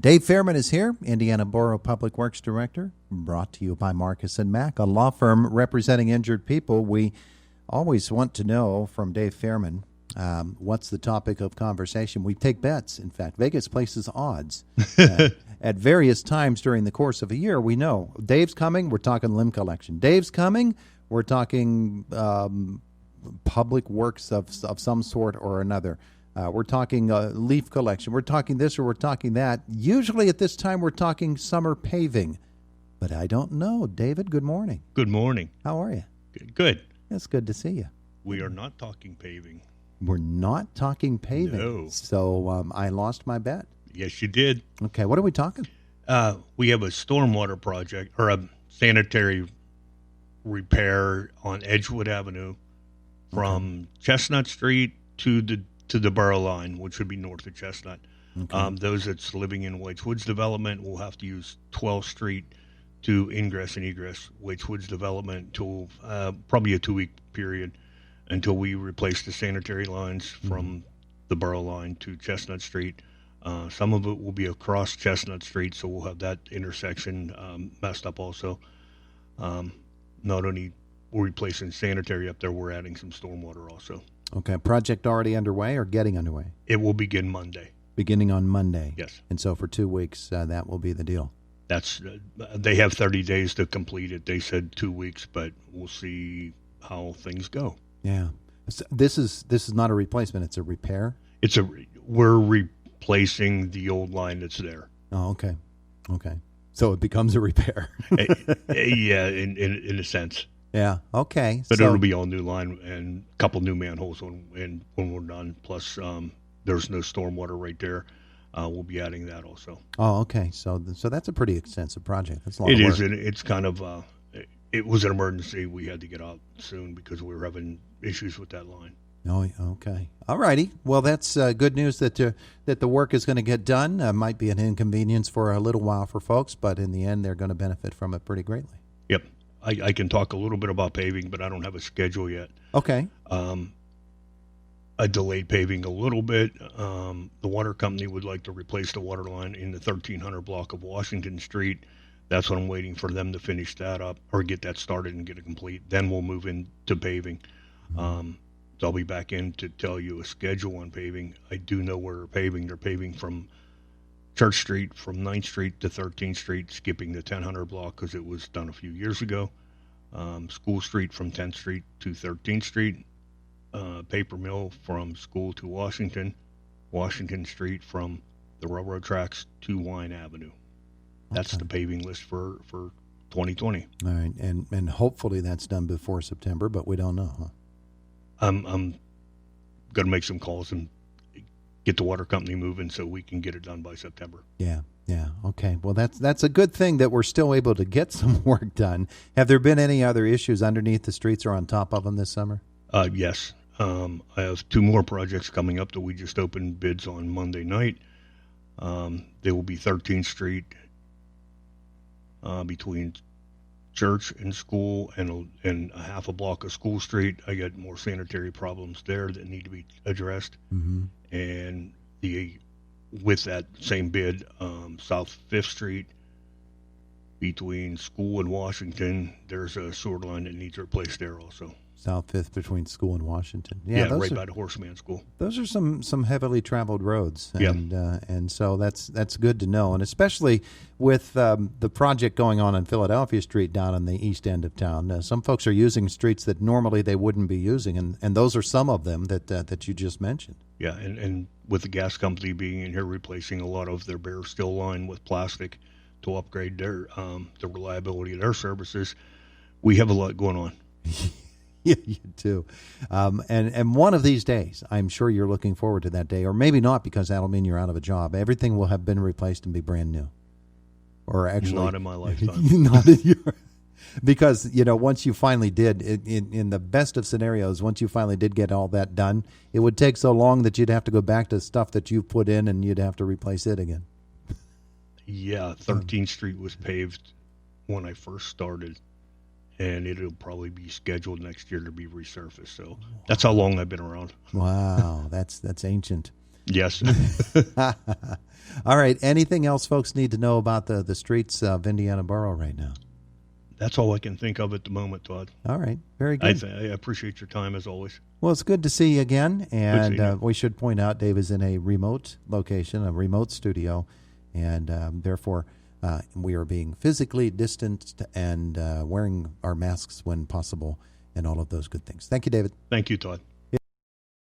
And Dave Fairman is here, Indiana Borough Public Works Director, brought to you by Marcus & Mack, a law firm representing injured people. We always want to know from Dave Fairman, what's the topic of conversation? We take bets. In fact, Vegas places odds. At various times during the course of a year, we know Dave's coming, we're talking limb collection. Dave's coming, we're talking public works of some sort or another. We're talking leaf collection. We're talking this or we're talking that. Usually at this time we're talking summer paving. But I don't know. David, good morning. Good morning. How are you? Good. It's good to see you. We are not talking paving. We're not talking paving. No. So I lost my bet. Yes, you did. Okay, what are we talking? We have a stormwater project or a sanitary repair on Edgewood Avenue from Chestnut Street to the Borough line, which would be north of Chestnut. Okay. Those that's living in White's Woods development will have to use 12th Street to ingress and egress White's Woods development until probably a 2-week period until we replace the sanitary lines from the Borough line to Chestnut Street. Some of it will be across Chestnut Street, so we'll have that intersection messed up also. Not only we're replacing sanitary up there, we're adding some stormwater also. Okay, project already underway or getting underway? It will begin Monday. Beginning on Monday? Yes. And so for 2 weeks, that will be the deal? That's they have 30 days to complete it. They said 2 weeks, but we'll see how things go. Yeah. So this is not a replacement, it's a repair? We're replacing the old line that's there. Oh, okay. Okay. So it becomes a repair. Yeah, in a sense. Yeah. Okay. But it'll be all new line and a couple new manholes when we're done. Plus, there's no stormwater right there. We'll be adding that also. Oh, okay. So that's a pretty extensive project. That's a lot of work. It is. And it's kind of it was an emergency. We had to get out soon because we were having issues with that line. Oh, okay. All righty. Well, that's good news that the work is going to get done. Might be an inconvenience for a little while for folks, but in the end, they're going to benefit from it pretty greatly. Yep. I can talk a little bit about paving, but I don't have a schedule yet. Okay. I delayed paving a little bit. The water company would like to replace the water line in the 1300 block of Washington Street. That's what I'm waiting for them to finish that up or get that started and get it complete. Then we'll move into paving. So I'll be back in to tell you a schedule on paving. I do know where they're paving. They're paving from Church Street, from 9th Street to 13th Street, skipping the 1000 block because it was done a few years ago. School Street from 10th Street to 13th Street. Paper Mill from School to Washington. Washington Street from the railroad tracks to Wine Avenue. That's the paving list for 2020. All right, and hopefully that's done before September, but we don't know, huh? I'm going to make some calls and get the water company moving so we can get it done by September. Yeah. Okay. Well, that's a good thing that we're still able to get some work done. Have there been any other issues underneath the streets or on top of them this summer? Yes. I have 2 more projects coming up that we just opened bids on Monday night. They will be 13th Street between Church and School and a half a block of School Street. I got more sanitary problems there that need to be addressed. Mm-hmm. And with that same bid, South 5th Street between School and Washington, there's a sewer line that needs replaced there also. South 5th between School and Washington. Yeah, right by the Horseman School. Those are some heavily traveled roads, and yeah. And so that's good to know, and especially with the project going on Philadelphia Street down in the east end of town. Some folks are using streets that normally they wouldn't be using, and those are some of them that you just mentioned. Yeah, and with the gas company being in here replacing a lot of their bare steel line with plastic to upgrade their the reliability of their services, we have a lot going on. Yeah, you do. And one of these days, I'm sure you're looking forward to that day, or maybe not, because that'll mean you're out of a job. Everything will have been replaced and be brand new. Or actually, not in my lifetime. Not in your, because, once you finally did, in the best of scenarios, once you finally did get all that done, it would take so long that you'd have to go back to stuff that you put in and you'd have to replace it again. Yeah, 13th Street was paved when I first started, and it'll probably be scheduled next year to be resurfaced. So that's how long I've been around. Wow, that's ancient. Yes. All right. Anything else folks need to know about the streets of Indiana Borough right now? That's all I can think of at the moment, Todd. All right. Very good. I appreciate your time as always. Well, it's good to see you again. And seeing you. We should point out Dave is in a remote location, a remote studio, and therefore we are being physically distanced and wearing our masks when possible and all of those good things. Thank you, David. Thank you, Todd.